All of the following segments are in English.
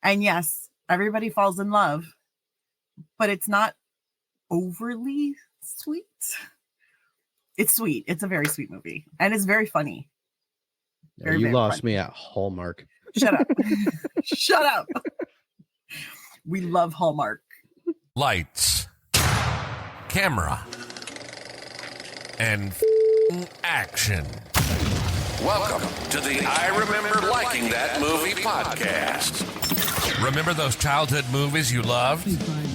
And yes, everybody falls in love, but it's not overly sweet. It's sweet. It's a very sweet movie. And it's very funny. Very, you very lost funny. Me at Hallmark. Shut up. Shut up. We love Hallmark. Lights. Camera. And action. Welcome to the I Remember Liking That Movie podcast. Remember those childhood movies you loved?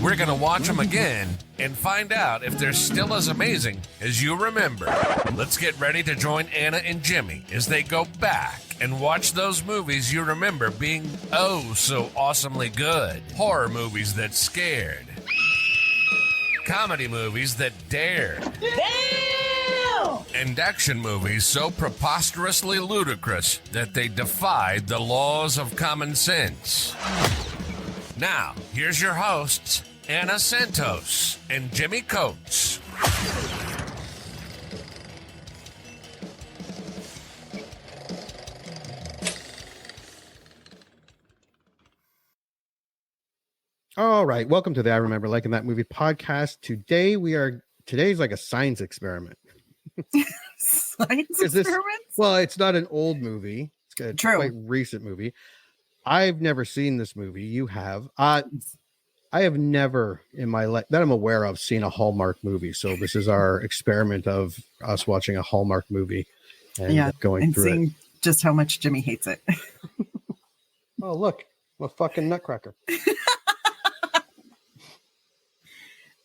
We're going to watch them again and find out if they're still as amazing as you remember. Let's get ready to join Anna and Jimmy as they go back and watch those movies you remember being oh so awesomely good. Horror movies that scared. Comedy movies that dared. Damn! And action movies so preposterously ludicrous that they defied the laws of common sense. Now, here's your hosts, Anna Santos and Jimmy Coates. All right, welcome to the I Remember Liking That Movie podcast. Today's like a science experiment. Science experiments? Well, it's not an old movie. It's a quite recent movie. I've never seen this movie. You have. I have never in my life that I'm aware of seen a Hallmark movie. So this is our experiment of us watching a Hallmark movie and going through seeing it. Just how much Jimmy hates it. Oh, look, I'm a fucking nutcracker.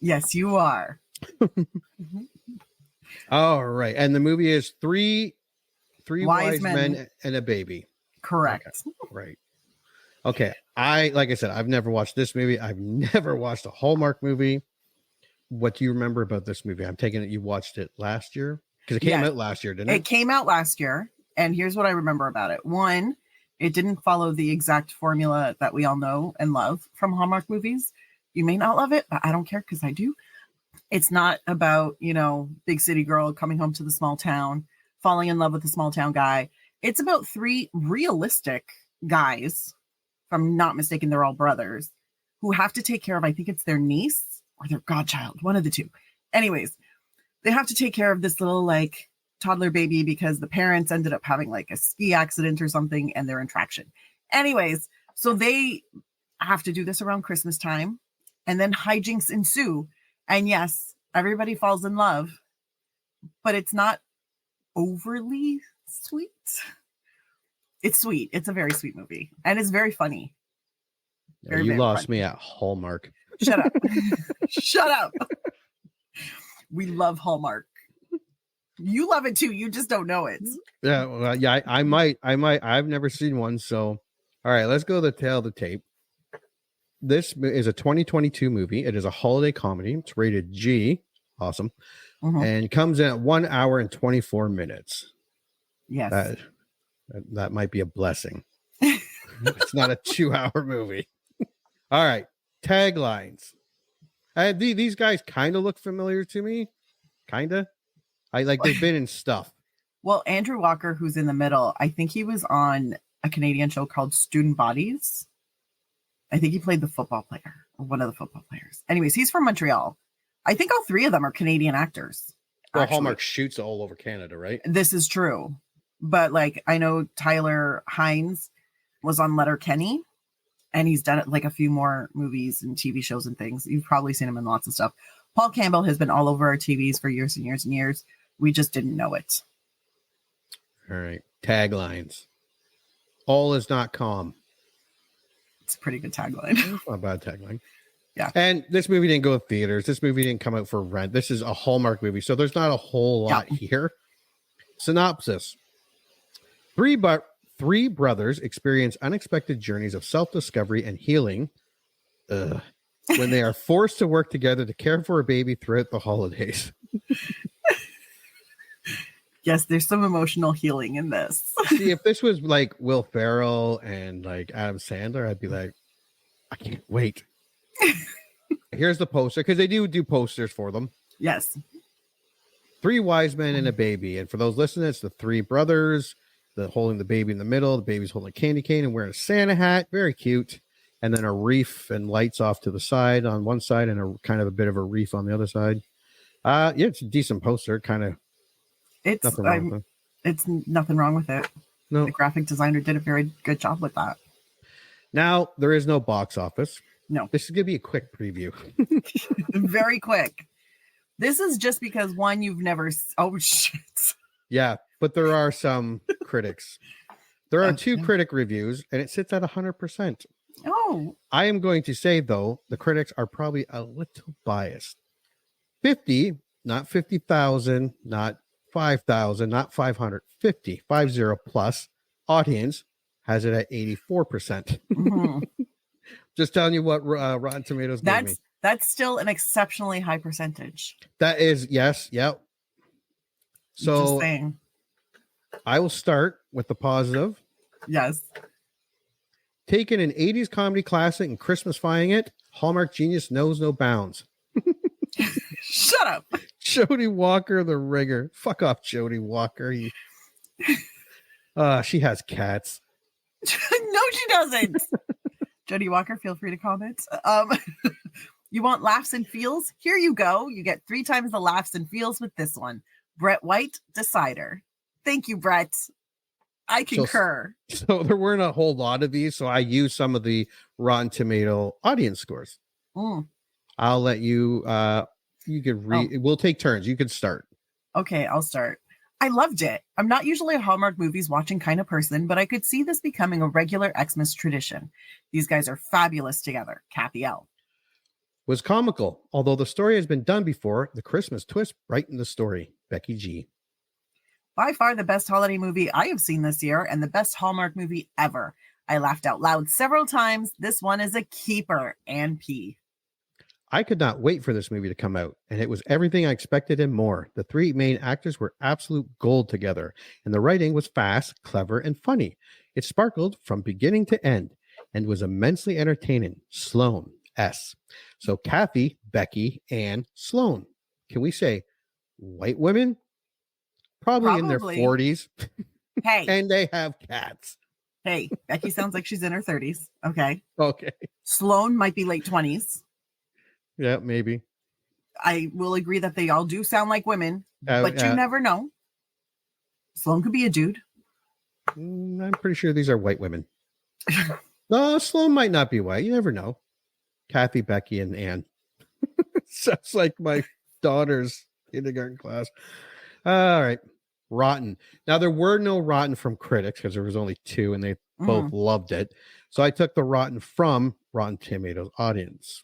Yes, you are. All right. And the movie is three wise men and a baby. Correct. Okay. Right. Okay. Like I said, I've never watched this movie. I've never watched a Hallmark movie. What do you remember about this movie? I'm taking it you watched it last year because it came out last year, didn't it? It came out last year. And here's what I remember about it. One, it didn't follow the exact formula that we all know and love from Hallmark movies. You may not love it, but I don't care because I do. It's not about, big city girl coming home to the small town, falling in love with the small town guy. It's about three realistic guys, if I'm not mistaken, they're all brothers, who have to take care of, I think it's their niece or their godchild, one of the two. Anyways, they have to take care of this little toddler baby because the parents ended up having a ski accident or something and they're in traction. Anyways, so they have to do this around Christmas time. And then hijinks ensue. And yes, everybody falls in love, but it's not overly sweet. It's sweet. It's a very sweet movie. And it's very funny. Very, you lost me at Hallmark. Shut up. Shut up. We love Hallmark. You love it too. You just don't know it. Yeah. Well, yeah, I might. I've never seen one. So, all right, let's go to the tail of the tape. This is a 2022 movie. It is a holiday comedy. It's rated G. Awesome. Mm-hmm. And comes in at 1 hour and 24 minutes. Yes. That might be a blessing. It's not a 2-hour movie. All right. Taglines. These guys kind of look familiar to me. Kind of. They've been in stuff. Well, Andrew Walker, who's in the middle, I think he was on a Canadian show called Student Bodies. I think he played the football player or one of the football players. Anyways, he's from Montreal. I think all three of them are Canadian actors. Well, Hallmark shoots all over Canada, right? This is true. But I know Tyler Hines was on Letterkenny and he's done it a few more movies and TV shows and things. You've probably seen him in lots of stuff. Paul Campbell has been all over our TVs for years and years and years. We just didn't know it. All right. Taglines. All is not calm. It's a pretty good tagline. Not a bad tagline. Yeah. And this movie didn't go to theaters. This movie didn't come out for rent. This is a Hallmark movie. So there's not a whole lot here. Synopsis. Three brothers experience unexpected journeys of self-discovery and healing when they are forced to work together to care for a baby throughout the holidays. Yes, there's some emotional healing in this. See, if this was Will Ferrell and Adam Sandler, I'd be like, I can't wait. Here's the poster, because they do posters for them. Yes. Three wise men and a baby. And for those listening, it's the three brothers, holding the baby in the middle. The baby's holding a candy cane and wearing a Santa hat. Very cute. and then a reef and lights off to the side on one side, and a kind of a bit of a reef on the other side. Yeah, it's a decent poster. Kind of. It's nothing wrong with it. It's nothing wrong with it. No. The graphic designer did a very good job with that. Now there is no box office. No. This is gonna be a quick preview. Very quick. This is just because one you've never. Oh shit. Yeah, but there are some critics. There are 2 critic reviews, and it sits at 100%. Oh. I am going to say, though, the critics are probably a little biased. 50, not 50,000, not 5,000, not 500, 50 plus audience has it at 84%. Mm-hmm. Just telling you what Rotten Tomatoes gave me. That's still an exceptionally high percentage. That is, yes, yep. So Just saying. I will start with the positive. Yes. Taking an 80s comedy classic and Christmasifying it, Hallmark genius knows no bounds. Shut up. Jodie Walker, the ringer. Fuck off, Jodie Walker. She has cats. No, she doesn't. Jodie Walker, feel free to comment. You want laughs and feels? Here you go. You get 3 times the laughs and feels with this one. Brett White, Decider. Thank you, Brett. I concur. So there weren't a whole lot of these, so I used some of the Rotten Tomato audience scores. I'll let you you could read. We'll take turns. You could start. Okay, I'll start. I loved it. I'm not usually a Hallmark movies watching kind of person, but I could see this becoming a regular Xmas tradition. These guys are fabulous together. Kathy L. Was comical, although the story has been done before. The Christmas twist brightened the story. Becky G. By far the best holiday movie I have seen this year and the best Hallmark movie ever. I laughed out loud several times. This one is a keeper. Ann P. I could not wait for this movie to come out, and it was everything I expected and more. The 3 main actors were absolute gold together, and the writing was fast, clever, and funny. It sparkled from beginning to end and was immensely entertaining. Sloan, S. So Kathy, Becky, and Sloan. Can we say white women? Probably in their 40s. Hey. And they have cats. Hey, Becky sounds like she's in her 30s. Okay. Okay. Sloan might be late 20s. Yeah, maybe. I will agree that they all do sound like women, but you never know. Sloan could be a dude. I'm pretty sure these are white women. No, Sloan might not be white. You never know. Kathy, Becky, and Anne. Sounds like my daughter's kindergarten class. All right. Rotten. Now, there were no rotten from critics because there was only 2 and they both loved it. So I took the rotten from Rotten Tomatoes audience.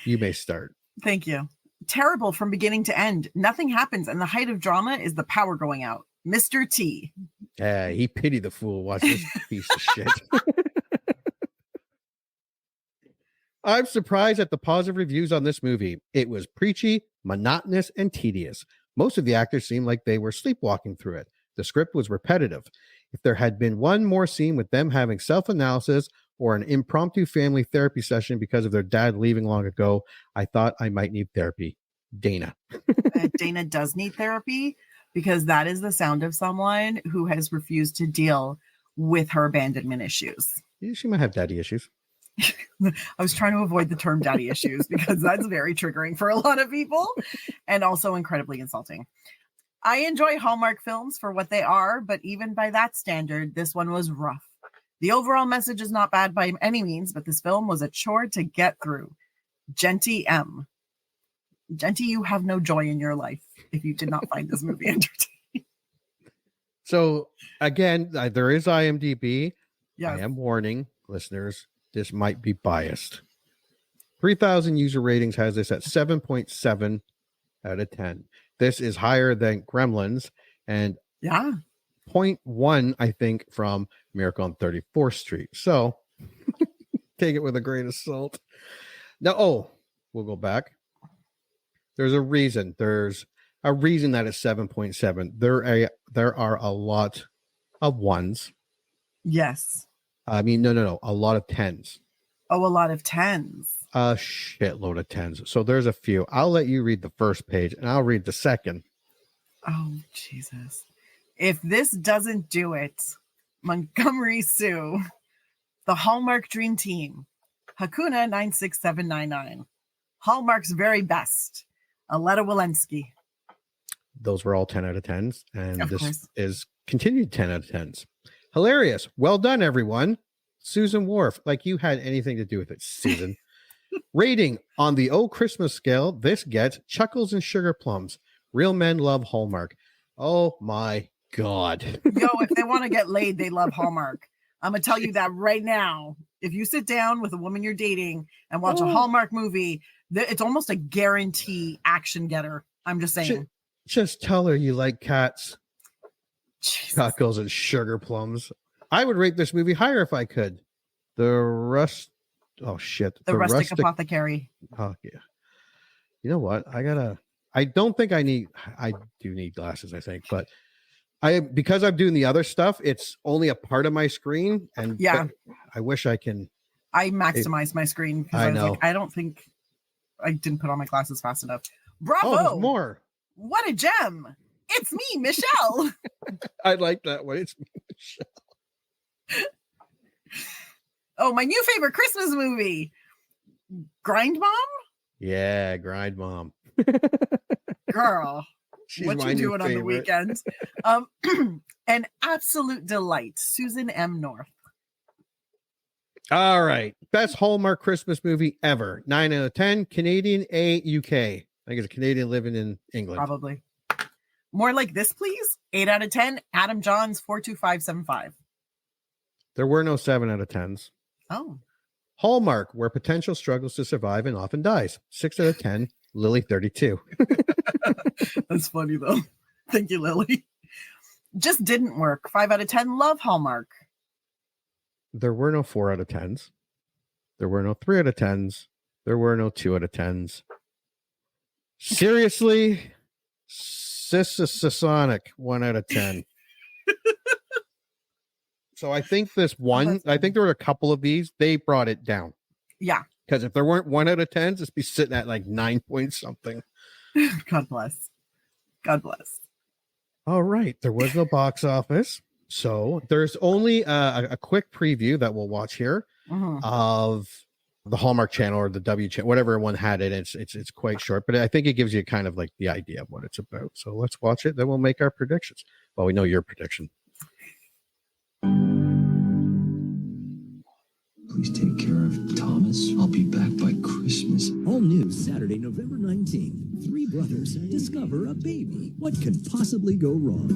You may start. Thank you. Terrible from beginning to end. Nothing happens, and the height of drama is the power going out. Mr. T. He pitied the fool. Watch this piece of shit. I'm surprised at the positive reviews on this movie. It was preachy, monotonous, and tedious. Most of the actors seemed like they were sleepwalking through it. The script was repetitive. If there had been one more scene with them having self-analysis or an impromptu family therapy session because of their dad leaving long ago, I thought I might need therapy. Dana. Dana does need therapy because that is the sound of someone who has refused to deal with her abandonment issues. She might have daddy issues. I was trying to avoid the term daddy issues because that's very triggering for a lot of people and also incredibly insulting. I enjoy Hallmark films for what they are, but even by that standard, this one was rough. The overall message is not bad by any means, but this film was a chore to get through. Genty M. Genty, you have no joy in your life if you did not find this movie entertaining. So, again, there is IMDb. Yes. I am warning listeners, this might be biased. 3,000 user ratings has this at 7.7 out of 10. This is higher than Gremlins and 0.1, I think, from Miracle on 34th Street. So take it with a grain of salt. Now, we'll go back. There's a reason. There's a reason that it's 7.7. There are a lot of ones. Yes. I mean, no. A lot of 10s. Oh, a lot of 10s. A shitload of 10s. So there's a few. I'll let you read the first page and I'll read the second. Oh, Jesus. If this doesn't do it, Montgomery Sue, the Hallmark Dream Team, Hakuna 96799. Hallmark's very best. Aletta Walensky. Those were all 10 out of 10s. And Of this course. is continued 10 out of 10s. Hilarious. Well done, everyone. Susan Wharf, like you had anything to do with it, Susan. Rating on the Oh Christmas scale, this gets chuckles and sugar plums. Real men love Hallmark. Oh my God. Yo, if they want to get laid, they love Hallmark. I'm going to tell you that right now. If you sit down with a woman you're dating and watch a Hallmark movie, it's almost a guarantee action getter. I'm just saying. Just tell her you like cats. Jesus. Chuckles and sugar plums. I would rate this movie higher if I could. The rustic apothecary. Oh yeah. You know what? I do need glasses, I think, but because I'm doing the other stuff, it's only a part of my screen. And yeah, I wish I can. I maximized my screen because I was know. like, I don't think I didn't put on my glasses fast enough. Bravo! Oh, there's more. What a gem! It's me, Michelle. I like that one. It's me, Michelle. Oh, my new favorite Christmas movie, Grind Mom. Yeah, Grind Mom. Girl, what you doing on the weekends? An absolute delight, Susan M. North. All right, best Hallmark Christmas movie ever. 9 out of 10. Canadian, UK. I think it's a Canadian living in England. Probably. More like this, please. 8 out of 10. Adam Johns 42575. There were no 7 out of 10s. Oh. Hallmark, where potential struggles to survive and often dies. 6 out of 10. Lily 32. That's funny though. Thank you, Lily. Just didn't work. 5 out of 10. Love Hallmark. There were no 4 out of 10s. There were no 3 out of 10s. There were no 2 out of 10s. Seriously, Sonic 1 out of 10. So I think this one, I think there were a couple of these, they brought it down. Yeah. Because if there weren't 1 out of 10s, it'd be sitting at like 9 point something. God bless. God bless. All right. There was no box office. So there's only a quick preview that we'll watch here of the Hallmark Channel or the W Channel, whatever one had it. It's quite short, but I think it gives you kind of like the idea of what it's about. So let's watch it. Then we'll make our predictions. Well, we know your prediction. Please take care of Thomas. I'll be back by Christmas. All new Saturday, November 19th. 3 brothers discover a baby. What could possibly go wrong?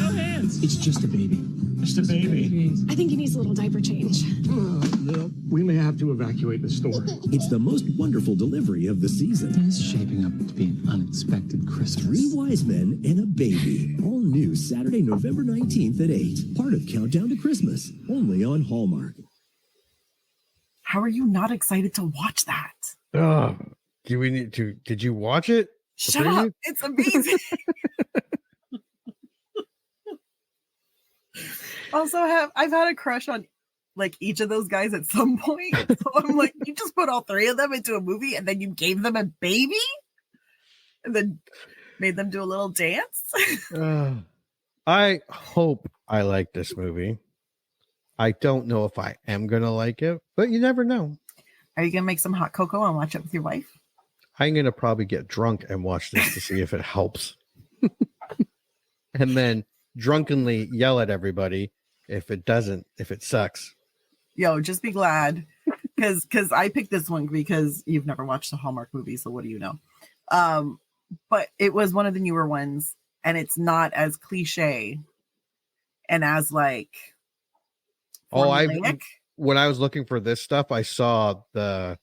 No hands. It's just a baby. Just a baby. I think he needs a little diaper change. No, we may have to evacuate the store. It's the most wonderful delivery of the season. It's shaping up to be an unexpected Christmas. 3 wise men and a baby. All new Saturday, November 19th at 8. Part of Countdown to Christmas. Only on Hallmark. How are you not excited to watch that? Do we need to? Did you watch it? Shut up. It's amazing. Also, I've had a crush on like each of those guys at some point. So I'm like, you just put all 3 of them into a movie and then you gave them a baby and then made them do a little dance. I hope I like this movie. I don't know if I am going to like it, but you never know. Are you going to make some hot cocoa and watch it with your wife? I'm going to probably get drunk and watch this to see if it helps. And then drunkenly yell at everybody if it doesn't, if it sucks. Yo, just be glad. Because I picked this one because you've never watched a Hallmark movie, so what do you know? But it was one of the newer ones, and it's not as cliche and as like formulaic. When I was looking for this stuff, I saw the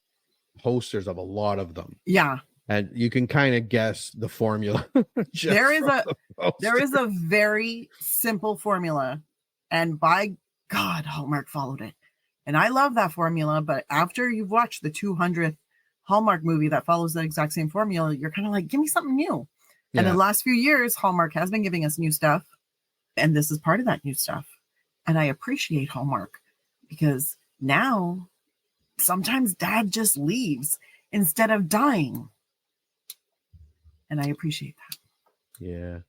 posters of a lot of them. Yeah. And you can kind of guess the formula. There is a very simple formula, and by God, Hallmark followed it. And I love that formula, but after you've watched the 200th Hallmark movie that follows the exact same formula, you're kind of like, give me something new. Yeah. And in the last few years, Hallmark has been giving us new stuff, and this is part of that new stuff. And I appreciate Hallmark because now sometimes dad just leaves instead of dying. And I appreciate that. Yeah.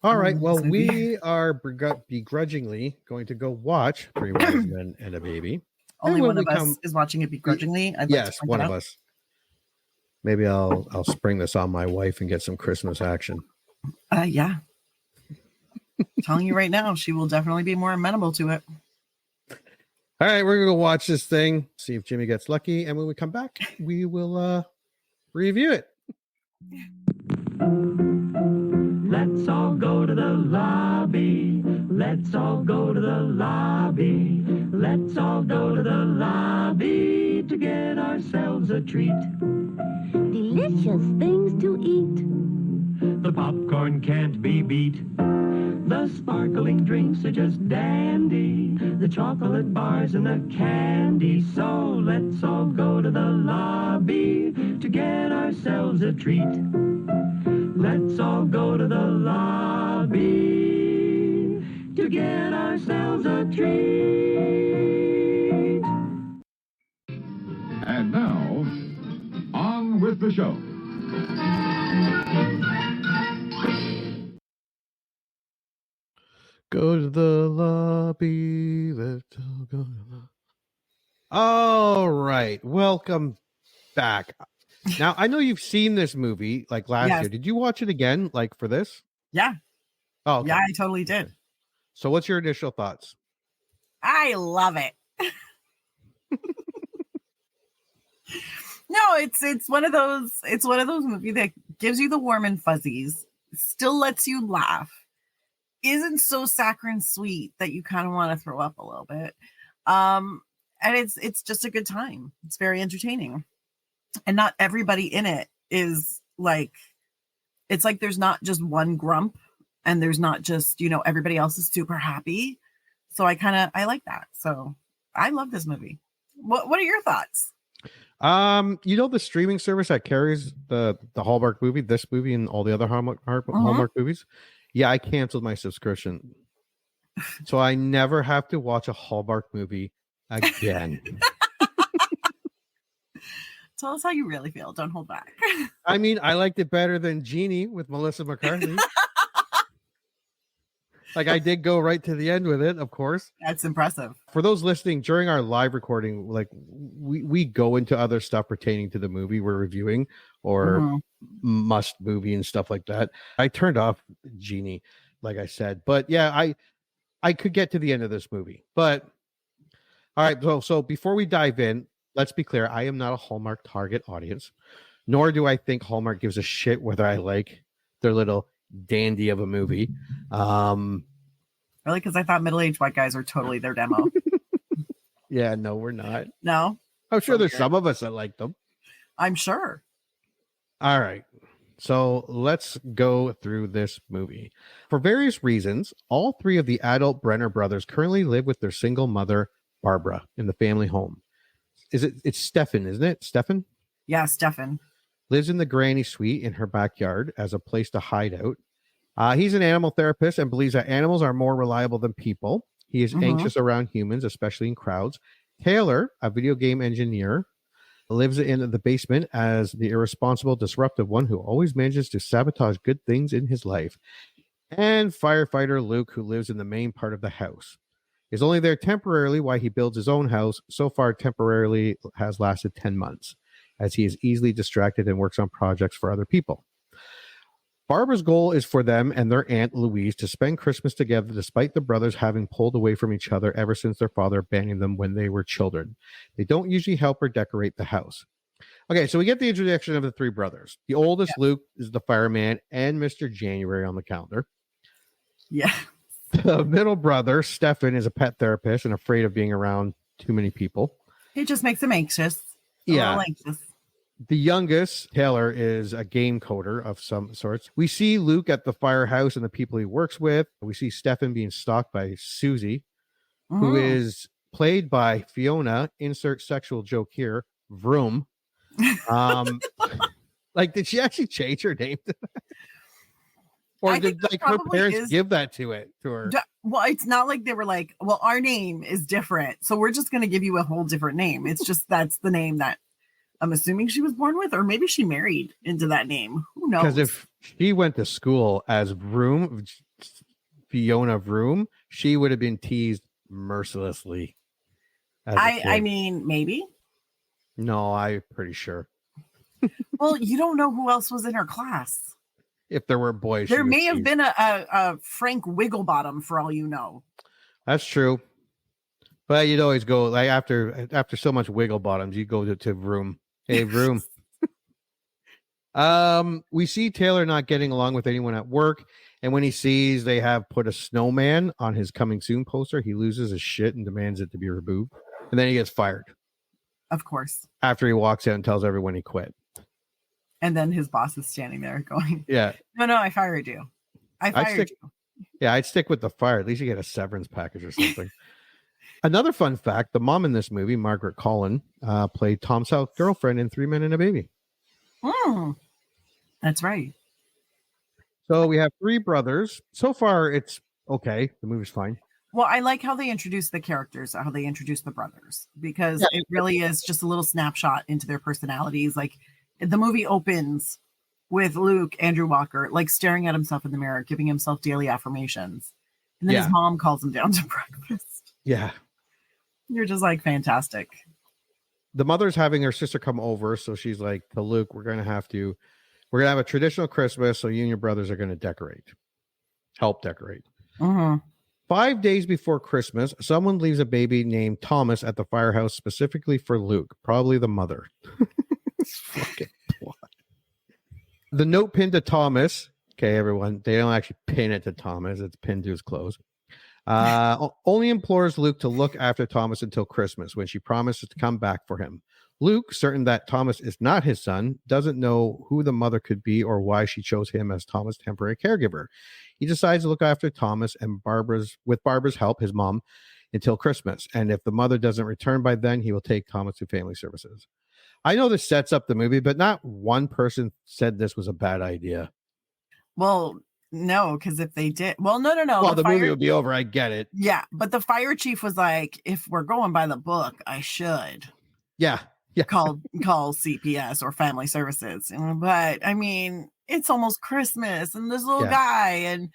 All right. Well, we are begrudgingly going to go watch 3 Wise Men and a Baby. Only when one we of us come- is watching it begrudgingly. I'd like to Yes, point one that of out. us. Maybe I'll spring this on my wife and get some Christmas action. Yeah. Telling you right now, she will definitely be more amenable to it. All right, we're gonna go watch this thing, see if Jimmy gets lucky, and when we come back, we will review it. Let's all go to the lobby. Let's all go to the lobby. Let's all go to the lobby to get ourselves a treat. Delicious things to eat. The popcorn can't be beat. The sparkling drinks are just dandy. The chocolate bars and the candy. So let's all go to the lobby to get ourselves a treat. Let's all go to the lobby to get ourselves a treat. And now, on with the show. Go to the lobby. Let's all go to the... All right, welcome back. Now, I know you've seen this movie like last Yes. year. Did you watch it again, like for this? Yeah. Oh, okay. Yeah, I totally did. So, what's your initial thoughts? I love it. No, it's one of those movies that gives you the warm and fuzzies, still lets you laugh, isn't so saccharine sweet that you kind of want to throw up a little bit. And it's just a good time. It's very entertaining. And not everybody in it is like, it's like there's not just one grump and there's not just, everybody else is super happy. So I like that. So I love this movie. What are your thoughts? The streaming service that carries the Hallmark movie, this movie, and all the other Hallmark movies. Yeah, I canceled my subscription, so I never have to watch a Hallmark movie again. Tell us how you really feel. Don't hold back. I mean, I liked it better than Genie with Melissa McCarthy. Like, I did go right to the end with it, of course. That's impressive. For those listening, during our live recording, like we go into other stuff pertaining to the movie we're reviewing or must movie and stuff like that. I turned off Genie, like I said. But yeah, I could get to the end of this movie. But all right, so before we dive in, let's be clear. I am not a Hallmark target audience, nor do I think Hallmark gives a shit whether I like their little dandy of a movie. Really? Because I thought middle-aged white guys are totally their demo. Yeah, no, we're not. No? I'm sure there's some of us that like them. I'm sure. All right. So let's go through this movie. For various reasons, all three of the adult Brenner brothers currently live with their single mother, Barbara, in the family home. It's Stefan, isn't it? Stefan? Yeah, Stefan. Lives in the granny suite in her backyard as a place to hide out. He's an animal therapist and believes that animals are more reliable than people. He is anxious around humans, especially in crowds. Taylor, a video game engineer, lives in the basement as the irresponsible, disruptive one who always manages to sabotage good things in his life. And firefighter Luke, who lives in the main part of the house. Is only there temporarily while he builds his own house. So far, temporarily has lasted 10 months, as he is easily distracted and works on projects for other people. Barbara's goal is for them and their aunt Louise to spend Christmas together despite the brothers having pulled away from each other ever since their father abandoned them when they were children. They don't usually help her decorate the house. Okay, so we get the introduction of the three brothers. The oldest, Luke, is the fireman and Mr. January on the calendar. Yeah. The middle brother, Stefan, is a pet therapist and afraid of being around too many people. It just makes him anxious. A little anxious. The youngest, Taylor, is a game coder of some sorts. We see Luke at the firehouse and the people he works with. We see Stefan being stalked by Susie, who is played by Fiona, insert sexual joke here, Vroom. Like, did she actually change her name to that? Or did like her parents give that to her? Well, it's not like they were like, well, our name is different, so we're just going to give you a whole different name. It's just that's the name that I'm assuming she was born with, or maybe she married into that name. Who knows? Because if she went to school as Vroom, Fiona Vroom, she would have been teased mercilessly. as a I kid. mean, maybe. No, I'm pretty sure. Well, you don't know who else was in her class. If there were boys, There may have been a Frank Wigglebottom for all you know. That's true. But you'd always go like after so much wiggle bottoms, you go to room. Hey, room. We see Taylor not getting along with anyone at work, and when he sees they have put a snowman on his coming soon poster, he loses his shit and demands it to be removed. And then he gets fired. Of course. After he walks out and tells everyone he quit. And then his boss is standing there going, Yeah. No, I fired you. I fired you. Yeah, I'd stick with the fire. At least you get a severance package or something. Another fun fact, the mom in this movie, Margaret Collin, played Tom Selleck's girlfriend in 3 Men and a Baby. That's right. So we have 3 brothers. So far, it's okay. The movie's fine. Well, I like how they introduce the characters, how they introduce the brothers, because it really is just a little snapshot into their personalities. Like the movie opens with Luke, Andrew Walker, like staring at himself in the mirror, giving himself daily affirmations. And then his mom calls him down to breakfast. Yeah. You're just like, fantastic. The mother's having her sister come over. So she's like to Luke, we're going to have a traditional Christmas. So you and your brothers are going to help decorate. 5 days before Christmas, someone leaves a baby named Thomas at the firehouse specifically for Luke, probably the mother. Fucking plot. The note pinned to Thomas. Okay, everyone, they don't actually pin it to Thomas. It's pinned to his clothes. Only implores Luke to look after Thomas until Christmas, when she promises to come back for him. Luke, certain that Thomas is not his son, doesn't know who the mother could be or why she chose him as Thomas' temporary caregiver. He decides to look after Thomas and with Barbara's help, his mom, until Christmas. And if the mother doesn't return by then, he will take Thomas to family services. I know this sets up the movie, but not one person said this was a bad idea. Well, no, because if they did, no. Well, the movie would be over. I get it. Yeah, but the fire chief was like, if we're going by the book, I should. Yeah. Call CPS or family services. But I mean, it's almost Christmas and this little guy, and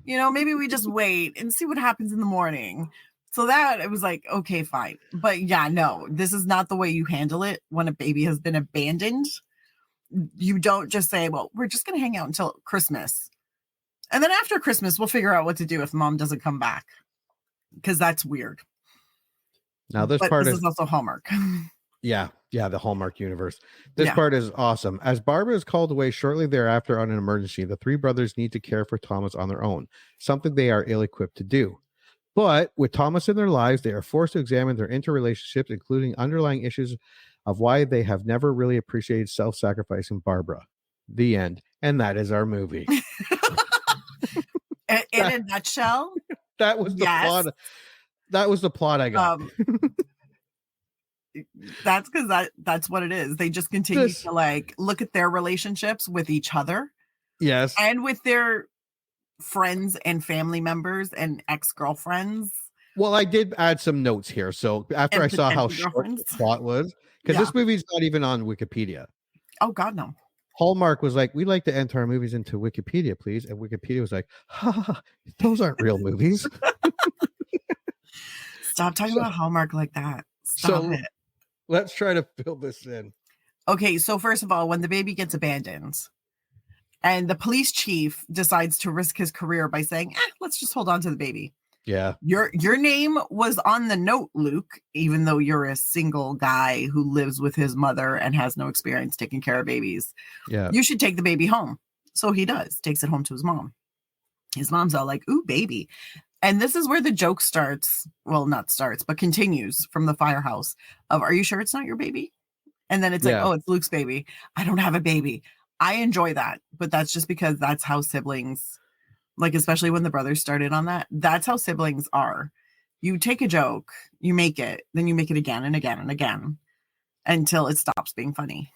maybe we just wait and see what happens in the morning. So that it was like, okay, fine. But yeah, no, this is not the way you handle it when a baby has been abandoned. You don't just say, well, we're just going to hang out until Christmas. And then after Christmas, we'll figure out what to do if mom doesn't come back. Because that's weird. Now this is also Hallmark. Yeah, the Hallmark universe. This part is awesome. As Barbara is called away shortly thereafter on an emergency, the 3 brothers need to care for Thomas on their own, something they are ill-equipped to do. But with Thomas in their lives, they are forced to examine their interrelationships, including underlying issues of why they have never really appreciated self-sacrificing Barbara. The end. And that is our movie. In a nutshell, that was the plot. That was the plot I got. That's because that's what it is. They just continue to like look at their relationships with each other. Yes. And with their friends and family members and ex-girlfriends. Well, I did add some notes here. So after I saw how short the plot was, because this movie's not even on Wikipedia. Oh God, no. Hallmark was like, we'd like to enter our movies into Wikipedia, please. And Wikipedia was like, those aren't real movies. Stop talking about Hallmark like that. Stop it. Let's try to fill this in. Okay, so first of all, when the baby gets abandoned and the police chief decides to risk his career by saying, let's just hold on to the baby. Yeah. Your name was on the note, Luke, even though you're a single guy who lives with his mother and has no experience taking care of babies. Yeah. You should take the baby home. So he does, takes it home to his mom. His mom's all like, ooh, baby. And this is where the joke starts. Well, not starts, but continues from the firehouse of, are you sure it's not your baby? And then it's like, oh, it's Luke's baby. I don't have a baby. I enjoy that. But that's just because that's how siblings, like, especially when the brothers started on that, that's how siblings are. You take a joke, you make it, then you make it again and again and again until it stops being funny.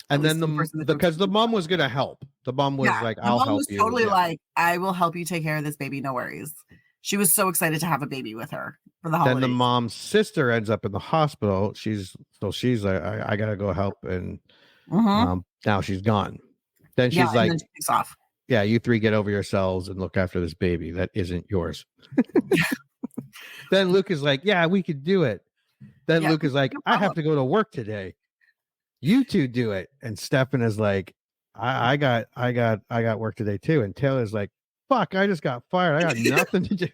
And then because the mom was going to help. The mom was like, I'll help you. The mom was totally like, I will help you take care of this baby. No worries. She was so excited to have a baby with her for the holidays. Then the mom's sister ends up in the hospital. She's like, I got to go help. And now she's gone. Then she's like, then she takes off. Yeah, you 3 get over yourselves and look after this baby that isn't yours. Then Luke is like, yeah, we could do it. Then Yeah, Luke is like, no I have problem. to go to work today. You two do it. And Stefan is like, I got work today too. And Taylor's like, fuck, I just got fired. I got nothing to do.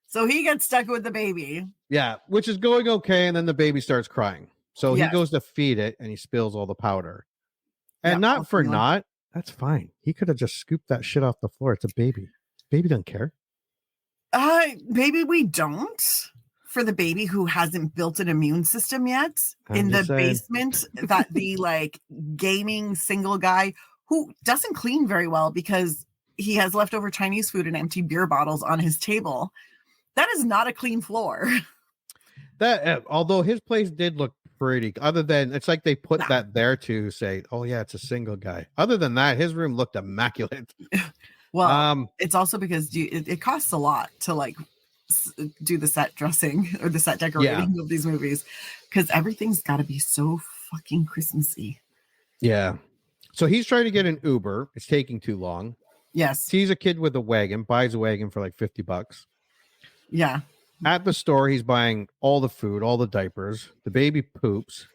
So he gets stuck with the baby. Yeah, which is going okay. And then the baby starts crying. So he Yes. goes to feed it and he spills all the powder. And Yeah, not for ultimately. not, that's fine. He could have just scooped that shit off the floor. It's a baby. Baby doesn't care. Maybe we don't. For the baby who hasn't built an immune system yet in the basement, that the like gaming single guy who doesn't clean very well because he has leftover Chinese food and empty beer bottles on his table. That is not a clean floor. That although his place did look pretty, other than it's like they put that there to say, oh yeah, it's a single guy. Other than that, his room looked immaculate. Well, it's also because it costs a lot to like do the set dressing or the set decorating of these movies, because everything's got to be so fucking Christmassy. Yeah. So he's trying to get an Uber. It's taking too long. Yes. Sees a kid with a wagon, buys a wagon for like $50. Yeah. At the store, he's buying all the food, all the diapers. The baby poops.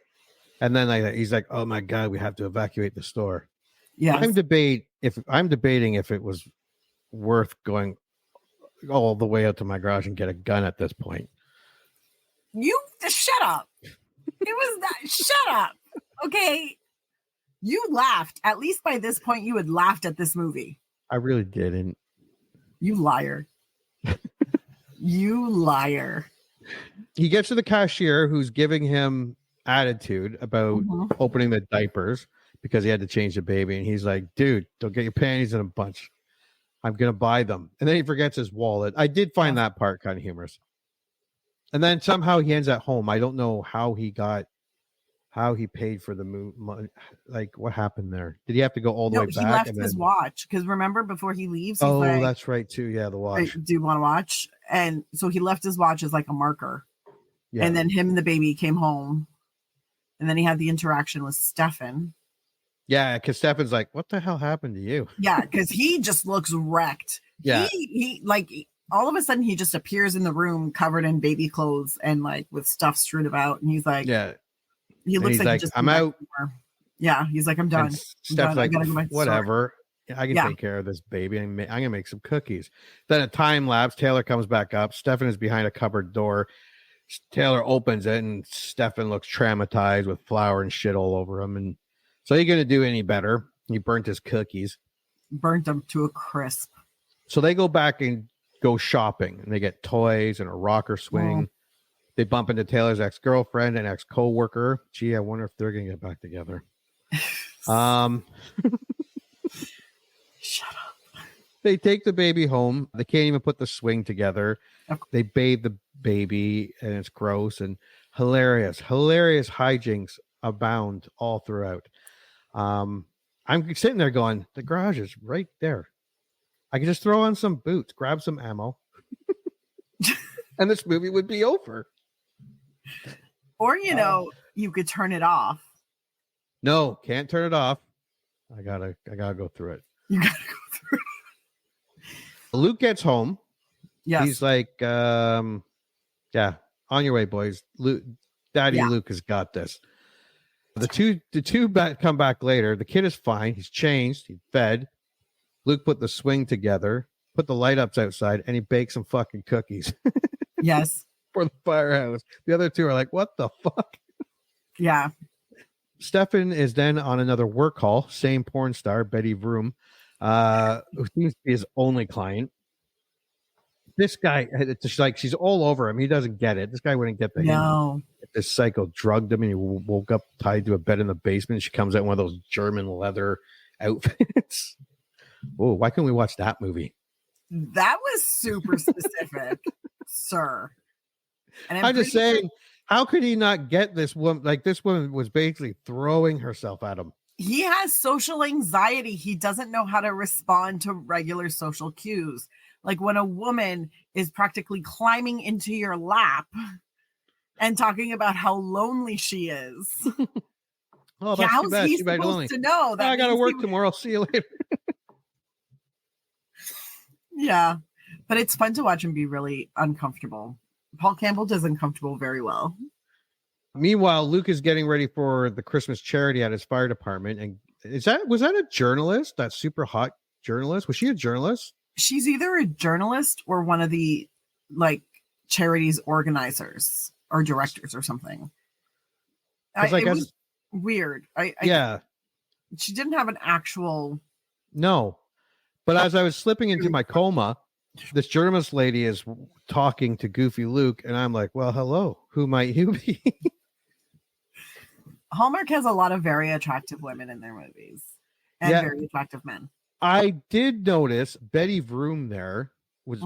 And then he's like, oh my God, we have to evacuate the store. Yeah. I'm debating if it was worth going all the way out to my garage and get a gun at this point. You shut up. It was that. Shut up. Okay. You laughed. At least by this point, you had laughed at this movie. I really didn't. You liar. You liar. He gets to the cashier who's giving him attitude about opening the diapers because he had to change the baby. And he's like, dude, don't get your panties in a bunch. I'm going to buy them. And then he forgets his wallet. I did find that part kind of humorous. And then somehow he ends at home. I don't know how he paid for the movie. Like, what happened there? Did he have to go all the way back? He left his watch. Because remember, before he leaves, he's like, that's right, too. Yeah, the watch. Do you want to watch? And so he left his watch as like a marker. Yeah. And then him and the baby came home. And then he had the interaction with Stefan. Yeah, because Stefan's like, what the hell happened to you? Yeah, because he just looks wrecked. Yeah. He like all of a sudden he just appears in the room covered in baby clothes and like with stuff strewn about. And he's like, yeah. He looks like I'm out. Yeah, he's like, I'm done. Steph's like, whatever. I can take care of this baby. I'm going to make some cookies. Then a time lapse, Taylor comes back up. Stefan is behind a cupboard door. Taylor opens it and Stefan looks traumatized with flour and shit all over him. And so he going to do any better? He burnt his cookies. Burnt them to a crisp. So they go back and go shopping and they get toys and a rocker swing. They bump into Taylor's ex-girlfriend and ex-co-worker. Gee, I wonder if they're going to get back together. Shut up. They take the baby home. They can't even put the swing together. Okay. They bathe the baby and it's gross and hilarious hijinks abound all throughout. I'm sitting there going, the garage is right there. I could just throw on some boots, grab some ammo, and this movie would be over. Or, you could turn it off. No, can't turn it off. I gotta go through it. You gotta go through it. Luke gets home. Yes. He's like, yeah, on your way, boys. Daddy Luke has got this. The two come back later. The kid is fine. He's changed. He's fed. Luke put the swing together, put the light ups outside, and he baked some fucking cookies. Yes. For the firehouse. The other two are like, what the fuck? Yeah. Stefan is then on another work call. Same porn star, Betty Vroom, who seems to be his only client. This guy, it's like she's all over him. He doesn't get it. This guy wouldn't get the hint. This psycho drugged him and he woke up tied to a bed in the basement. She comes out in one of those German leather outfits. Oh, why couldn't we watch that movie? That was super specific, sir. And I'm just saying, how could he not get this woman? Like, this woman was basically throwing herself at him. He has social anxiety. He doesn't know how to respond to regular social cues. Like when a woman is practically climbing into your lap and talking about how lonely she is. Oh, that's too bad. He's supposed to know that I got to work tomorrow. I'll see you later. Yeah, but it's fun to watch him be really uncomfortable Paul Campbell does uncomfortable very well. Meanwhile, Luke is getting ready for the Christmas charity at his fire department. And was that a journalist? That super hot journalist? Was she a journalist? She's either a journalist or one of the like charities organizers or directors or something. It was weird. She didn't have an actual. No, but as I was slipping into my coma, this journalist lady is talking to Goofy Luke, and I'm like, well, hello, who might you be? Hallmark has a lot of very attractive women in their movies and very attractive men. I did notice Betty Vroom there was,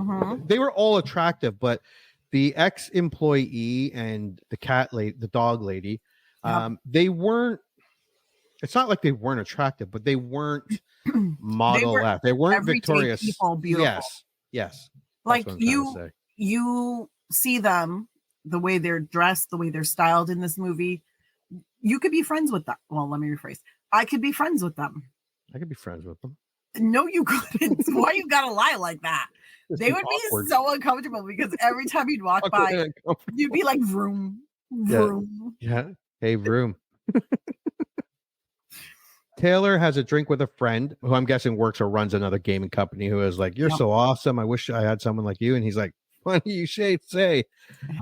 they were all attractive, but the ex-employee and the dog lady, they weren't, it's not like they weren't attractive, but they weren't model They weren't Victoria's. People beautiful. Yes. Like you see them, the way they're dressed, the way they're styled in this movie. You could be friends with them. Well, let me rephrase. I could be friends with them. I could be friends with them. No, you couldn't. Why you gotta lie like that? They would be so uncomfortable because every time you'd walk by, you'd be like, vroom, vroom. Yeah. Hey, vroom. Taylor has a drink with a friend who I'm guessing works or runs another gaming company, who is like, you're so awesome. I wish I had someone like you. And he's like, what do you say?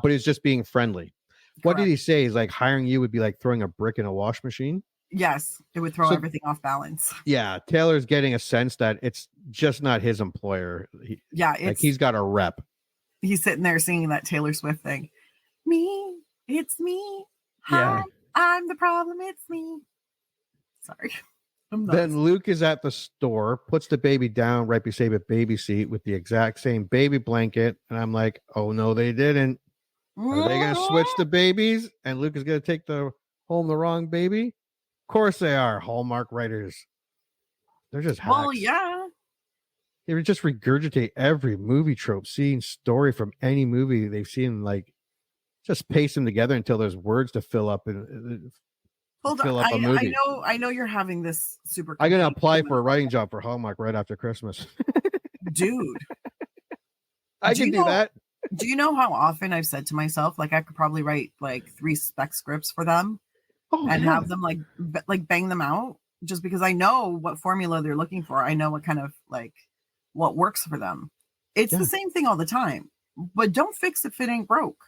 But he's just being friendly. What did he say? He's like, hiring you would be like throwing a brick in a wash machine. Yes, it would throw everything off balance. Yeah, Taylor's getting a sense that it's just not his employer. He's got a rep. He's sitting there singing that Taylor Swift thing. Me, it's me. Yeah, I'm the problem. It's me. Sorry. Then Luke is at the store, puts the baby down right beside a baby seat with the exact same baby blanket, and I'm like, oh no, they didn't. Are they going to switch the babies? And Luke is going to take home the wrong baby? Of course they are. Hallmark writers. They're just hacks. Well, yeah. They would just regurgitate every movie trope, scene, story from any movie they've seen, like just paste them together until there's words to fill up and fill up a movie. I know you're having this super. I'm going to apply for a writing job for Hallmark right after Christmas. Dude. I can do that. Do you know how often I've said to myself, like, I could probably write like 3 spec scripts for them and have them like bang them out, just because I know what formula they're looking for. I know what kind of like what works for them. It's the same thing all the time, but don't fix if it ain't broke.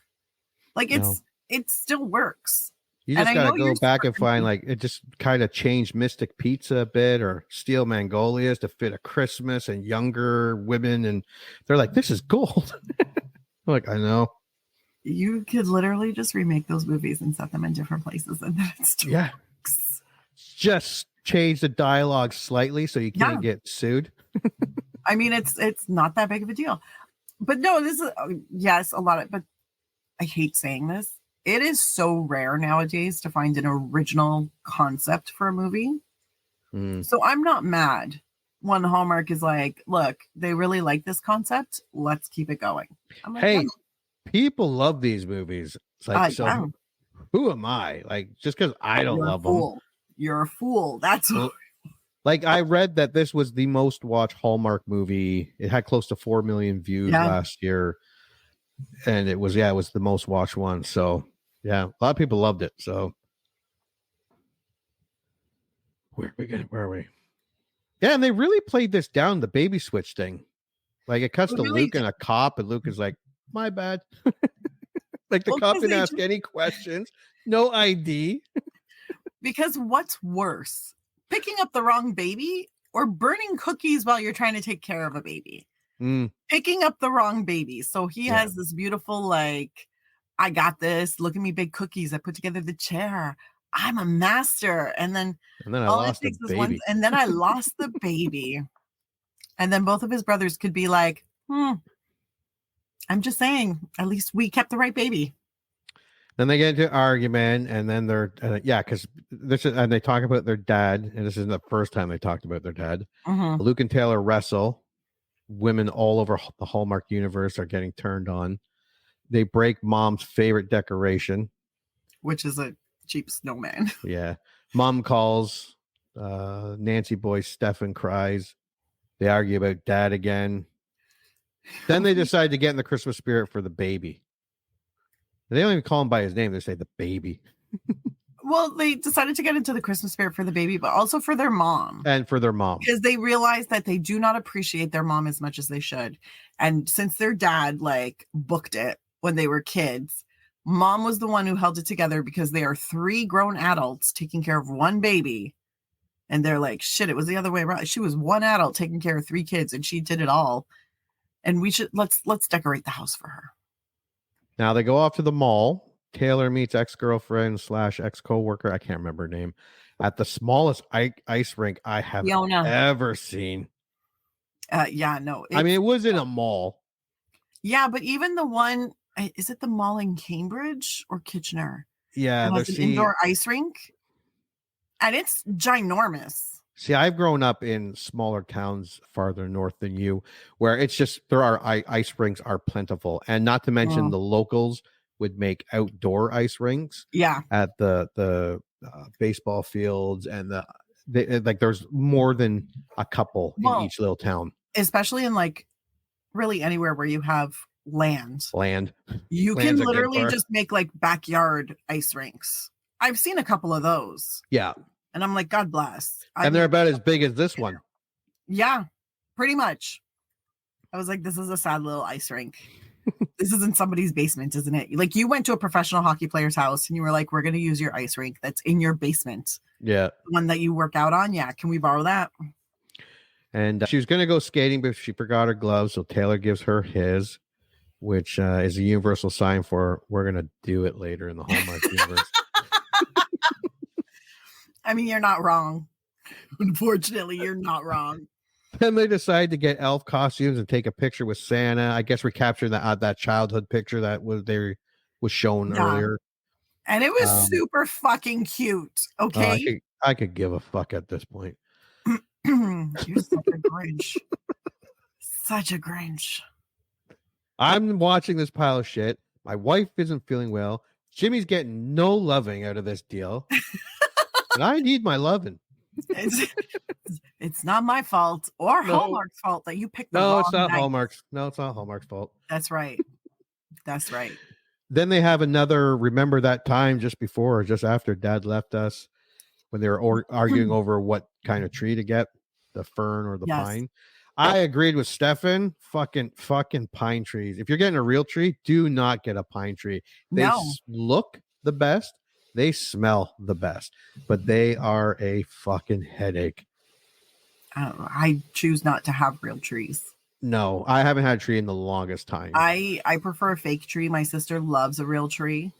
Like it still works. You just got to go back and find like it just kind of changed Mystic Pizza a bit or Steel Magnolias to fit a Christmas and younger women. And they're like, this is gold. I'm like, I know. You could literally just remake those movies and set them in different places. And then it's works. Just change the dialogue slightly so you can't get sued. I mean, it's not that big of a deal. But no, this is, yes, a lot of, but I hate saying this. It is so rare nowadays to find an original concept for a movie. So I'm not mad when Hallmark is like, look, they really like this concept. Let's keep it going. I'm like, hey, people love these movies. It's like, who am I? Like, just because I don't love them. You're a fool. That's like, I read that this was the most watched Hallmark movie. It had close to 4 million views last year. And it was the most watched one. So yeah, a lot of people loved it. So where are we? Yeah, and they really played this down, the baby switch thing. Like it cuts to Luke and a cop, and Luke is like, my bad. Like the cop didn't ask any questions, no ID. Because what's worse, picking up the wrong baby or burning cookies while you're trying to take care of a baby? Picking up the wrong baby. So he has this beautiful, like, I got this. Look at me, big cookies. I put together the chair. I'm a master. And then I lost the baby. And then I lost the baby. And then both of his brothers could be like, I'm just saying, at least we kept the right baby. Then they get into an argument, and then they're because this is, and they talk about their dad, and this isn't the first time they talked about their dad. Luke and Taylor wrestle. Women all over the Hallmark universe are getting turned on. They break Mom's favorite decoration, which is a cheap snowman. Yeah, Mom calls. Nancy Boy Stefan cries. They argue about Dad again. Then they decide to get in the Christmas spirit for the baby. They don't even call him by his name. They say the baby. Well, they decided to get into the Christmas spirit for the baby, but also for their mom. And for their mom. Because they realized that they do not appreciate their mom as much as they should. And since their dad like booked it when they were kids, mom was the one who held it together because they are 3 grown adults taking care of 1 baby. And they're like, shit, it was the other way around. She was 1 adult taking care of 3 kids and she did it all. And we should let's decorate the house for her. Now they go off to the mall. Taylor meets ex-girlfriend / ex-co-worker, I can't remember her name, at the smallest ice rink I have ever seen. Yeah, no. I mean, it was in a mall. Yeah, but even the one, is it the mall in Cambridge or Kitchener? Yeah, there's an indoor ice rink. And it's ginormous. See, I've grown up in smaller towns farther north than you, where it's just, there are ice rinks are plentiful. And not to mention the locals would make outdoor ice rinks at the baseball fields and like there's more than a couple in each little town, especially in like really anywhere where you have land you can literally just make like backyard ice rinks. I've seen a couple of those, and I'm like, God bless. And they're about as big as this one. Yeah, pretty much. I was like, this is a sad little ice rink. This is in somebody's basement, isn't it? Like you went to a professional hockey player's house and you were like, we're going to use your ice rink that's in your basement. Yeah. The one that you work out on. Yeah. Can we borrow that? And she was going to go skating, but she forgot her gloves. So Taylor gives her his, which is a universal sign for we're going to do it later in the Hallmark universe. I mean, you're not wrong. Unfortunately, you're not wrong. Then they decide to get elf costumes and take a picture with Santa. I guess recapture that childhood picture that was shown earlier. And it was super fucking cute. Okay. I could give a fuck at this point. You're such a Grinch. Such a Grinch. I'm watching this pile of shit. My wife isn't feeling well. Jimmy's getting no loving out of this deal. And I need my loving. It's not my fault or Hallmark's fault that you picked the wrong it's not night. Hallmark's. No, it's not Hallmark's fault. That's right. That's right. Then they have another remember that time just before or just after Dad left us when they were arguing over what kind of tree to get, the fern or the pine. I agreed with Stefan. Fucking pine trees. If you're getting a real tree, do not get a pine tree. They look the best. They smell the best, but they are a fucking headache. I choose not to have real trees. No, I haven't had a tree in the longest time. I prefer a fake tree. My sister loves a real tree.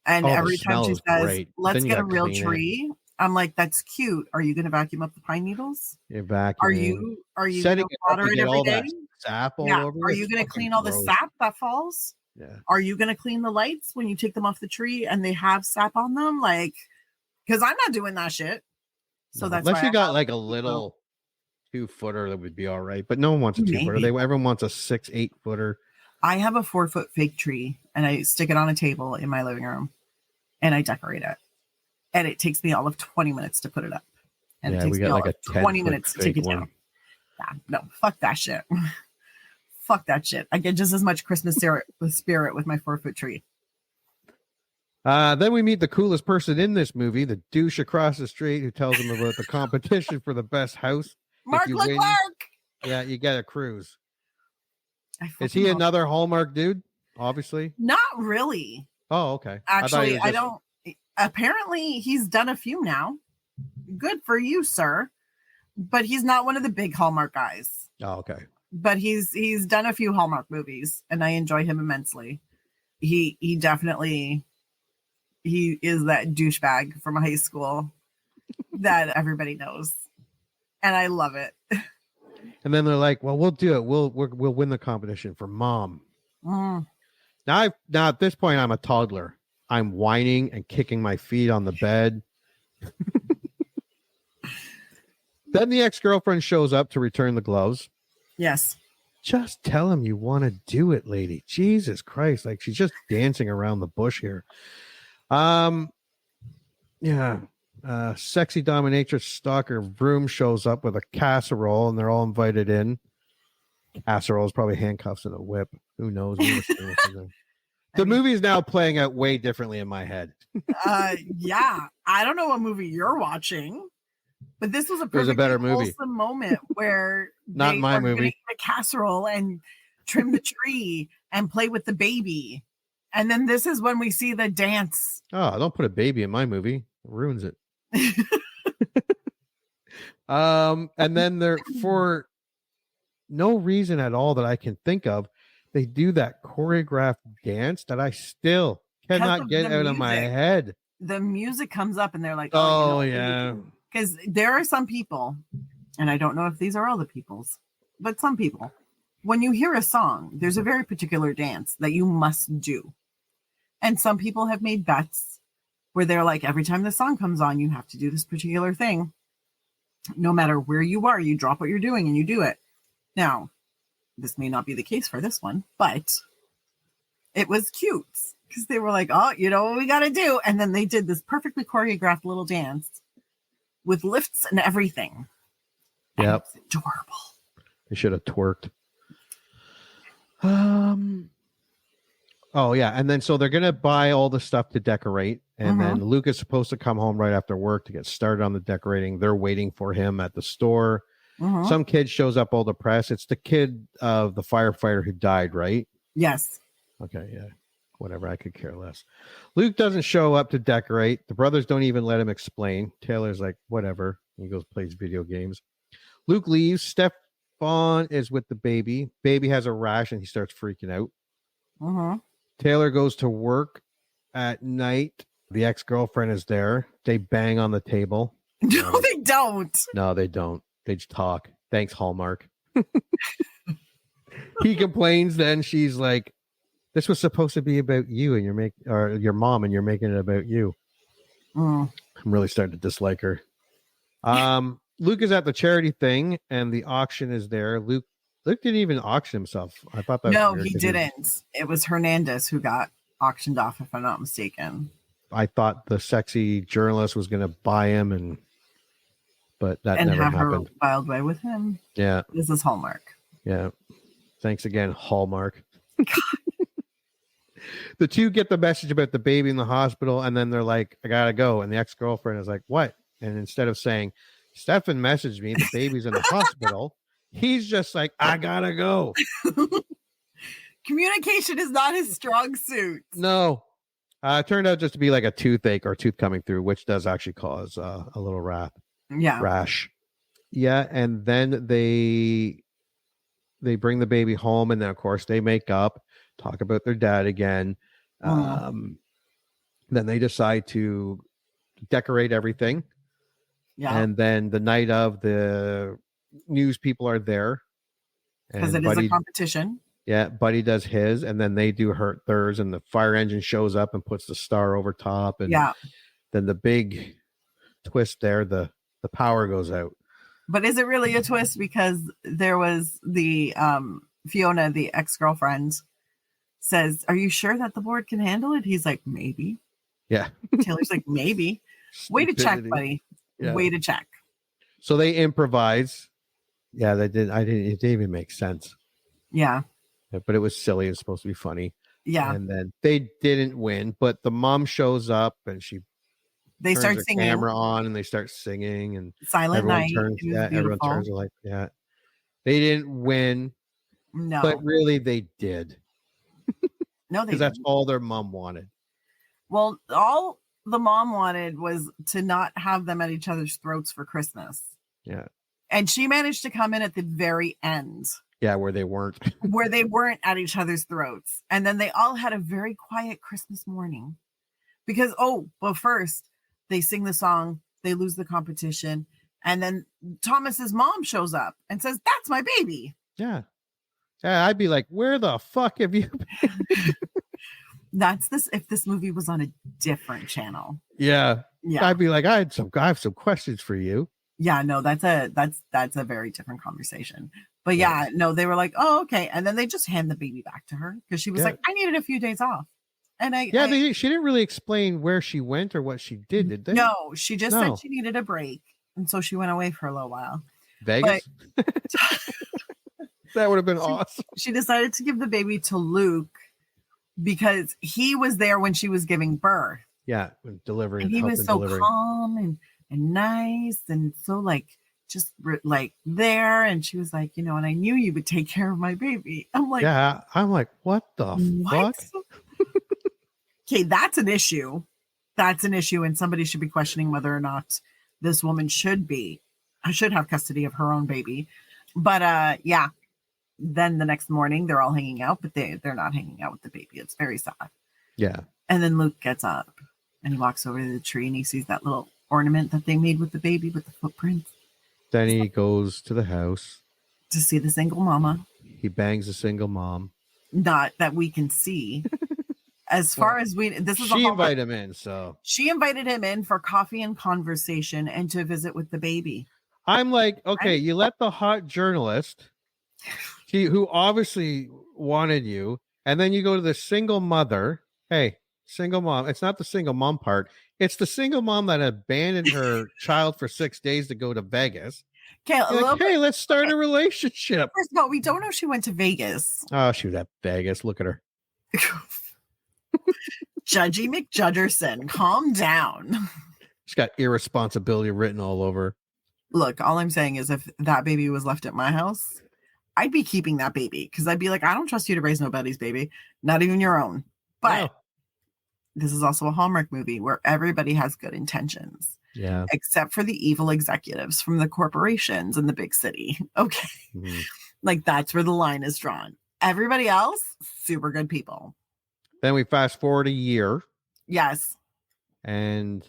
And every time she says, let's get a real tree, I'm like, that's cute. Are you going to vacuum up the pine needles? You're vacuuming. Are you going to water it every day? Sap all over. Are you going to clean all the sap that falls? Yeah. Are you going to clean the lights when you take them off the tree and they have sap on them? Like, because I'm not doing that shit. So that's unless you got like a little 2-footer, that would be all right. But no one wants a 2-footer. Everyone wants a 6-8 footer. I have a 4-foot fake tree and I stick it on a table in my living room and I decorate it. And it takes me all of 20 minutes to put it up. And it takes me all of 20 minutes to take it down. Yeah, no, fuck that shit. Fuck that shit. I get just as much Christmas spirit with my 4-foot tree. Then we meet the coolest person in this movie, the douche across the street who tells him about the competition for the best house. Mark Leclerc. Yeah, you get a cruise. Is he another Hallmark dude? Obviously. Not really. Oh, okay. Actually, I don't. Apparently, he's done a few now. Good for you, sir. But he's not one of the big Hallmark guys. Oh, okay. But he's done a few Hallmark movies, and I enjoy him immensely. He definitely is that douchebag from high school that everybody knows, and I love it. And then they're like, "Well, we'll do it. We'll win the competition for Mom." Now at this point, I'm a toddler. I'm whining and kicking my feet on the bed. Then the ex-girlfriend shows up to return the gloves. Yes. Just tell him you want to do it, lady. Jesus Christ. Like, she's just dancing around the bush here. Sexy dominatrix stalker Vroom shows up with a casserole and they're all invited in. Casserole is probably handcuffs and a whip. Who knows? The movie is now playing out way differently in my head. Yeah, I don't know what movie you're watching, but this was a was a better movie. wholesome moment where Not they my are movie. gonna eat a casserole and trim the tree and play with the baby, and then this is when we see the dance. Oh, don't put a baby in my movie. It ruins it. And then they're, for no reason at all that I can think of, they do that choreographed dance that I still cannot get out of my head. The music comes up and they're like, oh yeah. Because there are some people, and I don't know if these are all the peoples, but some people, when you hear a song, there's a very particular dance that you must do. And some people have made bets where they're like, every time the song comes on, you have to do this particular thing. No matter where you are, you drop what you're doing and you do it. Now, this may not be the case for this one, but it was cute because they were like, oh, you know what we got to do. And then they did this perfectly choreographed little dance with lifts and everything. Yep. And it's adorable. They should have twerked. Oh yeah. And then, so they're going to buy all the stuff to decorate. And then Luke is supposed to come home right after work to get started on the decorating. They're waiting for him at the store. Some kid shows up all depressed. It's the kid of the firefighter who died, right? Yes. Okay, yeah. Whatever, I could care less. Luke doesn't show up to decorate. The brothers don't even let him explain. Taylor's like, whatever. He goes, plays video games. Luke leaves. Stefan is with the baby. Baby has a rash and he starts freaking out. Taylor goes to work at night. The ex-girlfriend is there. They bang on the table. No, they don't. No, they don't. They just talk. Thanks, Hallmark. He complains. Then she's like, "This was supposed to be about you and your mom, and you're making it about you." I'm really starting to dislike her. Luke is at the charity thing, and the auction is there. Luke didn't even auction himself. I thought that. No, was weird he didn't. It was Hernandez who got auctioned off, if I'm not mistaken. I thought the sexy journalist was going to buy him, but that never happened. Her wild way with him. Yeah, this is Hallmark. Yeah, thanks again, Hallmark. The two get the message about the baby in the hospital, and then they're like, "I gotta go." And the ex-girlfriend is like, "What?" And instead of saying, "Stefan messaged me, the baby's in the hospital," he's just like, "I gotta go." Communication is not his strong suit. No. It turned out just to be like a toothache or tooth coming through, which does actually cause a little rash. Yeah, and then they bring the baby home, and then of course they make up, talk about their dad again. Then they decide to decorate everything. Yeah, and then the night of, the news people are there because it is a competition. Yeah, Buddy does his, and then they do theirs, and the fire engine shows up and puts the star over top, and then the big twist there, the power goes out. But is it really a twist? Because there was the Fiona, the ex-girlfriend, says, "Are you sure that the board can handle it?" He's like, "Maybe." Yeah. Taylor's like, "Maybe." Way to check, buddy. Yeah. Way to check. So they improvise. Yeah, they did. It didn't even make sense. Yeah. But it was silly. It was supposed to be funny. Yeah. And then they didn't win, but the mom shows up and they start singing. Camera on, and they start singing, and Silent Night. Everyone turns like that. They didn't win. No. But really they did. No, because that's all their mom wanted. Well, all the mom wanted was to not have them at each other's throats for Christmas. Yeah. And she managed to come in at the very end. Yeah, where they weren't at each other's throats. And then they all had a very quiet Christmas morning because, but first they sing the song, they lose the competition. And then Thomas's mom shows up and says, "That's my baby." Yeah. I'd be like, "Where the fuck have you been?" That's this. If this movie was on a different channel. Yeah. I'd be like, I have some questions for you. Yeah, no, that's a very different conversation. But no, they were like, "Oh, okay." And then they just hand the baby back to her because she was like, "I needed a few days off." And she didn't really explain where she went or what she did they? No, she just said she needed a break. And so she went away for a little while. Vegas? That would have been awesome. She decided to give the baby to Luke because he was there when she was giving birth. Yeah, when delivering. And he was so delivering. calm and nice and so like just like there. And she was like, and I knew you would take care of my baby. I'm like, yeah, I'm like, what the fuck? Okay, that's an issue. That's an issue, and somebody should be questioning whether or not this woman should have custody of her own baby. But yeah. Then the next morning they're all hanging out, but they're not hanging out with the baby. It's very sad. Yeah. And then Luke gets up and he walks over to the tree and he sees that little ornament that they made with the baby with the footprints. Then he goes to the house to see the single mama. He bangs a single mom. Not that we can see. As far as she invited him in, so she invited him in for coffee and conversation and to visit with the baby. I'm like, okay, you let the hot journalist, who obviously wanted you, and then you go to the single mother. Hey, single mom. It's not the single mom part. It's the single mom that abandoned her child for 6 days to go to Vegas. Okay, hey, let's start a relationship. First of all, we don't know she went to Vegas. Oh, she was at Vegas. Look at her. Judgy McJudgerson, calm down. She's got irresponsibility written all over. Look, all I'm saying is if that baby was left at my house, I'd be keeping that baby because I'd be like, I don't trust you to raise nobody's baby, not even your own. But this is also a Hallmark movie where everybody has good intentions. Yeah. Except for the evil executives from the corporations in the big city. Okay. Mm-hmm. Like that's where the line is drawn. Everybody else, super good people. Then we fast forward a year. Yes. And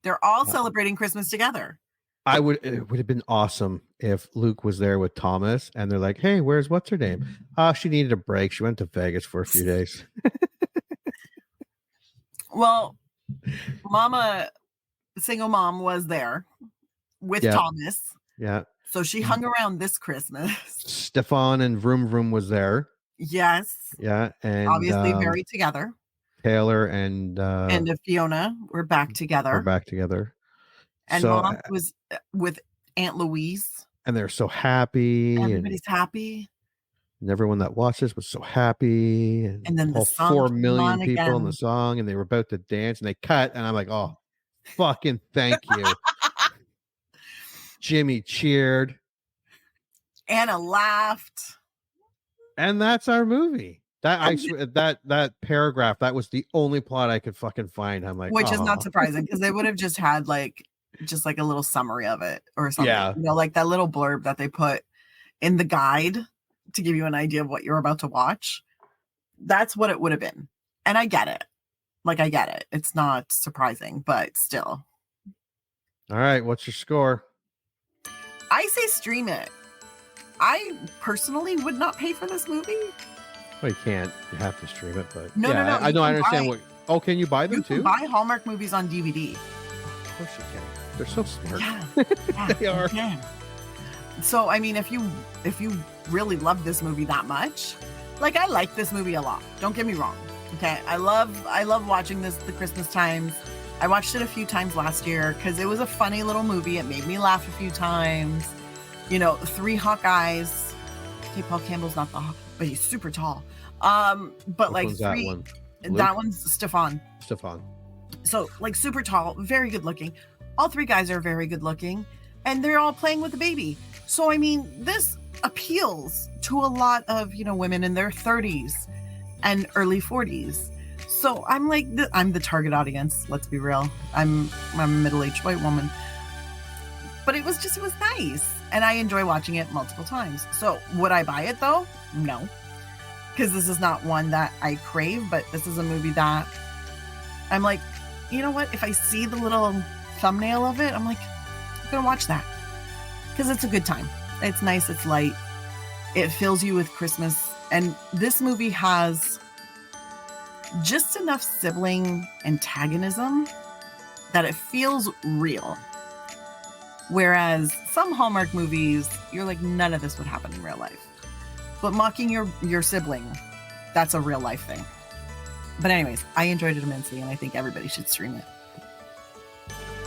they're all celebrating Christmas together. It would have been awesome if Luke was there with Thomas and they're like, hey, what's her name? She needed a break. She went to Vegas for a few days. Well, single mom was there with Thomas. Yeah. So she hung around this Christmas. Stefan and Vroom Vroom was there. Yes. Yeah. And obviously very together. Taylor and Fiona were back together. And Mom was with Aunt Louise. And they're so happy. Everybody's happy. And everyone that watched this was so happy. And then the song 4 million people in the song, and they were about to dance, and they cut, and I'm like, oh, fucking thank you. Jimmy cheered. Anna laughed. And that's our movie. That paragraph, that was the only plot I could fucking find. I'm like, which is not surprising because they would have just had like a little summary of it or something. Yeah. Like that little blurb that they put in the guide to give you an idea of what you're about to watch. That's what it would have been. And I get it. Like, I get it. It's not surprising, but still. All right. What's your score? I say stream it. I personally would not pay for this movie. Well, you can't. You have to stream it, but no. I know. I understand what. Oh, can you buy them too? You can buy Hallmark movies on DVD. Of course you can. They're so smart. Yeah, they are. So, I mean, if you really love this movie that much, like I like this movie a lot. Don't get me wrong. Okay, I love watching this the Christmas times. I watched it a few times last year because it was a funny little movie. It made me laugh a few times. 3 Hawkeyes. Okay, Paul Campbell's not the Hawk, but he's super tall. But like 3. That one's Stefan. So like super tall, very good looking. All 3 guys are very good looking, and they're all playing with the baby. So I mean, this appeals to a lot of women in their 30s and early 40s. So I'm like, I'm the target audience. Let's be real. I'm a middle-aged white woman. But it was nice, and I enjoy watching it multiple times. So would I buy it though? No, because this is not one that I crave. But this is a movie that I'm like, you know what? If I see the little thumbnail of it, I'm like, I'm gonna watch that because it's a good time. It's nice. It's light. It fills you with Christmas. And this movie has just enough sibling antagonism that it feels real. Whereas some Hallmark movies, you're like, none of this would happen in real life. But mocking your sibling, that's a real life thing. But anyways, I enjoyed it immensely, and I think everybody should stream it.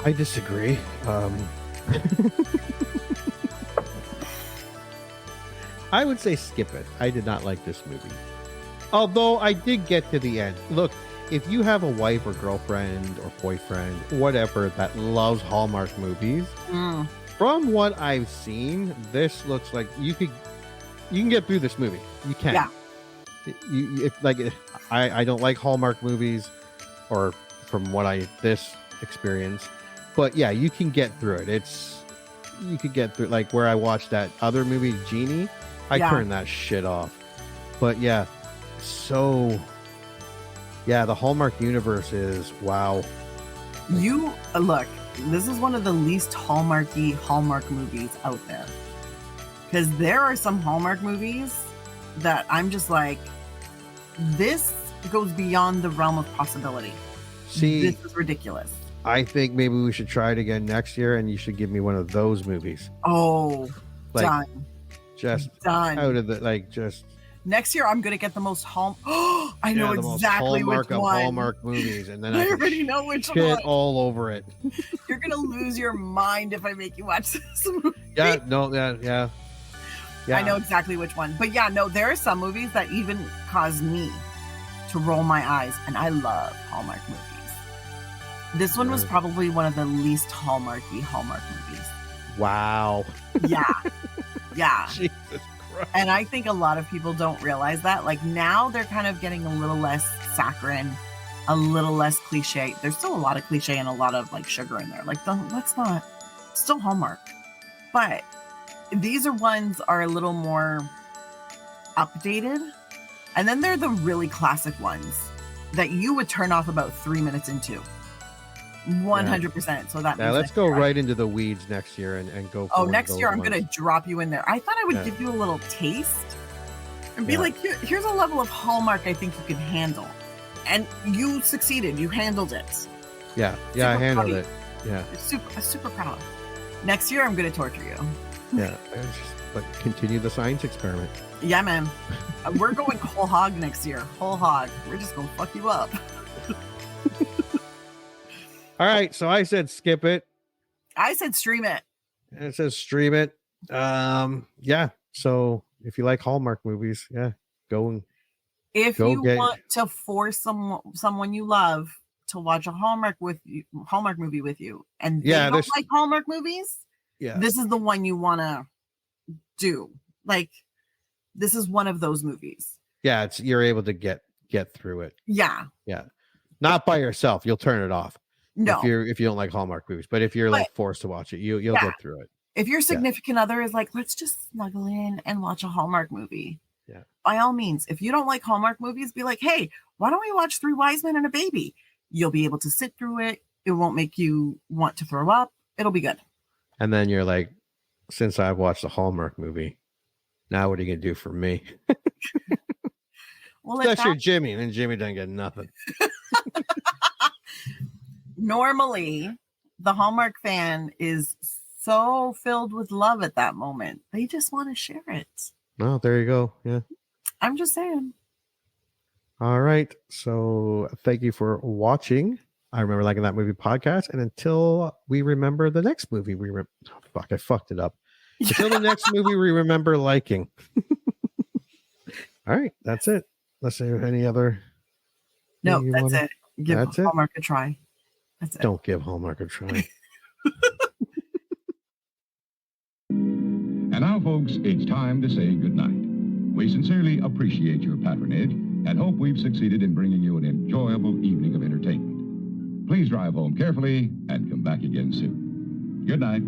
I disagree. I would say skip it. I did not like this movie. Although I did get to the end. Look, if you have a wife or girlfriend or boyfriend, whatever, that loves Hallmark movies, from what I've seen, this looks like you can get through this movie. You can. Yeah. I don't like Hallmark movies, or from what this experience, but yeah, you can get through it. You could get through, like where I watched that other movie, Genie. I turned that shit off. But yeah, so yeah, the Hallmark universe is wow. You look, this is one of the least Hallmarky Hallmark movies out there, because there are some Hallmark movies that I'm just like, this goes beyond the realm of possibility. See, this is ridiculous. I think maybe we should try it again next year, and you should give me one of those movies. Oh, like, done. Just done. Out of the just. Next year, I'm gonna get the most I know exactly Hallmark which of one. Hallmark movies, and then I I already know which shit one. all over it. You're gonna lose your mind if I make you watch this movie. Yeah, no, yeah. I know exactly which one. But yeah, no, there are some movies that even cause me to roll my eyes, and I love Hallmark movies. This one was probably one of the least Hallmarky Hallmark movies. Wow. Yeah. Yeah. Jesus Christ. And I think a lot of people don't realize that. Like, now they're kind of getting a little less saccharine, a little less cliche. There's still a lot of cliche and a lot of like sugar in there. Like, let's not, still Hallmark. But these ones are a little more updated. And then they're the really classic ones that you would turn off about 3 minutes into. 100%. So that now let's go right into the weeds next year and go. Oh, next year I'm going to drop you in there. I thought I would give you a little taste and be like, here's a level of Hallmark I think you can handle. And you succeeded. You handled it. Yeah. Yeah, I handled it. Yeah. Super proud. Next year I'm going to torture you. Yeah. But continue the science experiment. Yeah, man. We're going whole hog next year. Whole hog. We're just going to fuck you up. All right, so I said skip it. I said stream it. And it says stream it. Yeah. So if you like Hallmark movies, go and if you want to force someone you love to watch a Hallmark movie with you, and they don't like Hallmark movies, this is the one you want to do. Like, this is one of those movies. Yeah, you're able to get through it. Yeah. Yeah. Not by yourself. You'll turn it off. No. If you don't like Hallmark movies, but if you're like forced to watch it, you'll get through it. If your significant other is like, let's just snuggle in and watch a Hallmark movie. Yeah. By all means, if you don't like Hallmark movies, be like, hey, why don't we watch 3 Wise Men and a Baby? You'll be able to sit through it. It won't make you want to throw up. It'll be good. And then you're like, since I've watched a Hallmark movie, now what are you going to do for me? Well, that's your Jimmy, and then Jimmy doesn't get nothing. Normally, the Hallmark fan is so filled with love at that moment. They just want to share it. Oh, there you go. Yeah. I'm just saying. All right. So thank you for watching I Remember Liking That Movie podcast. And until we remember the next movie, I fucked it up. Until the next movie we remember liking. All right. That's it. Let's see any other. No, that's it. Give Hallmark a try. That's it. Don't give Hallmark a try. And now, folks, it's time to say goodnight. We sincerely appreciate your patronage and hope we've succeeded in bringing you an enjoyable evening of entertainment. Please drive home carefully and come back again soon. Good night.